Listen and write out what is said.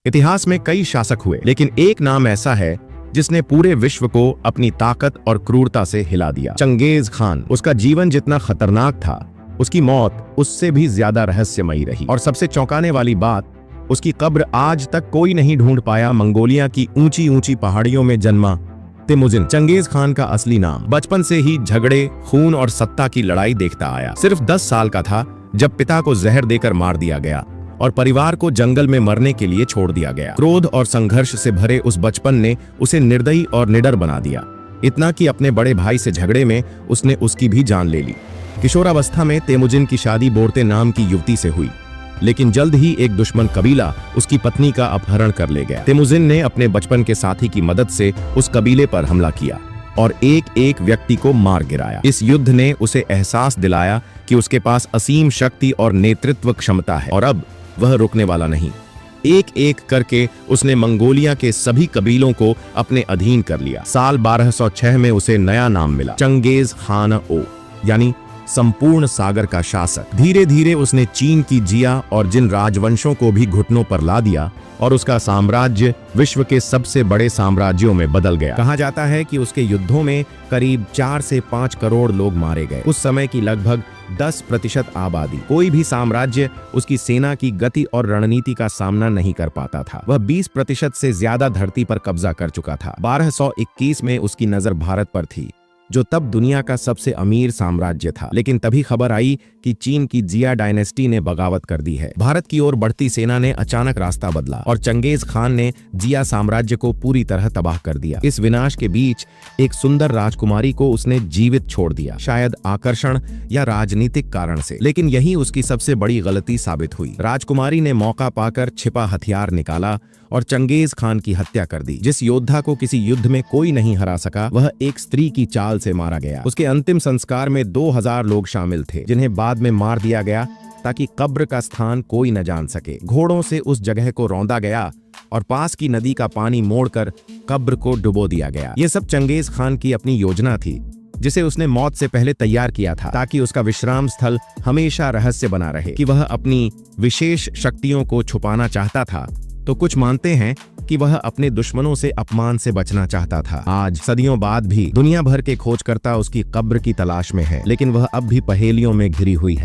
इतिहास में कई शासक हुए, लेकिन एक नाम ऐसा है जिसने पूरे विश्व को अपनी ताकत और क्रूरता से हिला दिया। Genghis Khan. उसका जीवन जितना खतरनाक था, उसकी मौत उससे भी ज्यादा रहस्यमयी रही। और सबसे चौंकाने वाली बात, उसकी कब्र आज तक कोई नहीं ढूंढ पाया। मंगोलिया की ऊंची ऊंची पहाड़ियों में जन्मा तेमुजिन। चंगेज खान का असली नाम। बचपन से ही झगड़े, खून और सत्ता की लड़ाई देखता आया। सिर्फ 10 साल का था जब पिता को जहर देकर मार दिया गया और परिवार को जंगल में मरने के लिए छोड़ दिया गया। क्रोध और संघर्ष से भरे उस बचपन ने उसे निर्दयी और निडर बना दिया, इतना कि अपने बड़े भाई से झगड़े में उसने उसकी भी जान ले ली। किशोरावस्था में तेमुजिन की शादी बोर्ते नाम की युवती से हुई, लेकिन जल्द ही एक दुश्मन कबीला उसकी पत्नी का अपहरण कर ले गया। तेमुजिन ने अपने बचपन के साथी की मदद से उस कबीले पर हमला किया और एक एक व्यक्ति को मार गिराया। इस युद्ध ने उसे एहसास दिलाया कि उसके पास असीम शक्ति और नेतृत्व क्षमता है और अब वह रुकने वाला नहीं। एक एक करके उसने मंगोलिया के सभी कबीलों को अपने अधीन कर लिया। साल 1206 में उसे नया नाम मिला, चंगेज खान ओ, यानी संपूर्ण सागर का शासक। धीरे धीरे उसने चीन की जिया और जिन राजवंशों को भी घुटनों पर ला दिया और उसका साम्राज्य विश्व के सबसे बड़े साम्राज्यों में बदल गया। कहा जाता है कि उसके युद्धों में करीब 4 से 5 करोड़ लोग मारे गए। उस समय की लगभग 10% आबादी। कोई भी साम्राज्य उसकी सेना की गति और रणनीति का सामना नहीं कर पाता था। वह 20% से ज्यादा धरती पर कब्जा कर चुका था। 1221 में उसकी नजर भारत पर थी, जो तब दुनिया का सबसे अमीर साम्राज्य था। लेकिन तभी खबर आई कि चीन की जिया डायनेस्टी ने बगावत कर दी है। भारत की ओर बढ़ती सेना ने अचानक रास्ता बदला और चंगेज खान ने जिया साम्राज्य को पूरी तरह तबाह कर दिया। इस विनाश के बीच एक सुंदर राजकुमारी को उसने जीवित छोड़ दिया, शायद आकर्षण या राजनीतिक कारण से। लेकिन यही उसकी सबसे बड़ी गलती साबित हुई। राजकुमारी ने मौका पाकर छिपा हथियार निकाला और चंगेज खान की हत्या कर दी। जिस योद्धा को किसी युद्ध में कोई नहीं हरा सका, वह एक स्त्री की चाल से मारा गया। उसके अंतिम संस्कार में 2000 लोग शामिल थे, जिन्हें बाद में मार दिया गया ताकि कब्र का स्थान कोई न जान सके। घोड़ों से उस जगह को रौंदा गया और पास की नदी का पानी मोड़कर कब्र को डुबो दिया गया। ये सब चंगेज खान की अपनी योजना थी, जिसे उसने मौत से पहले तैयार किया था, ताकि उसका विश्राम स्थल हमेशा रहस्य बना रहे। कि वह अपनी विशेष शक्तियों को छुपाना चाहता था, तो कुछ मानते हैं कि वह अपने दुश्मनों से अपमान से बचना चाहता था। आज सदियों बाद भी दुनिया भर के खोजकर्ता उसकी कब्र की तलाश में है, लेकिन वह अब भी पहेलियों में घिरी हुई है।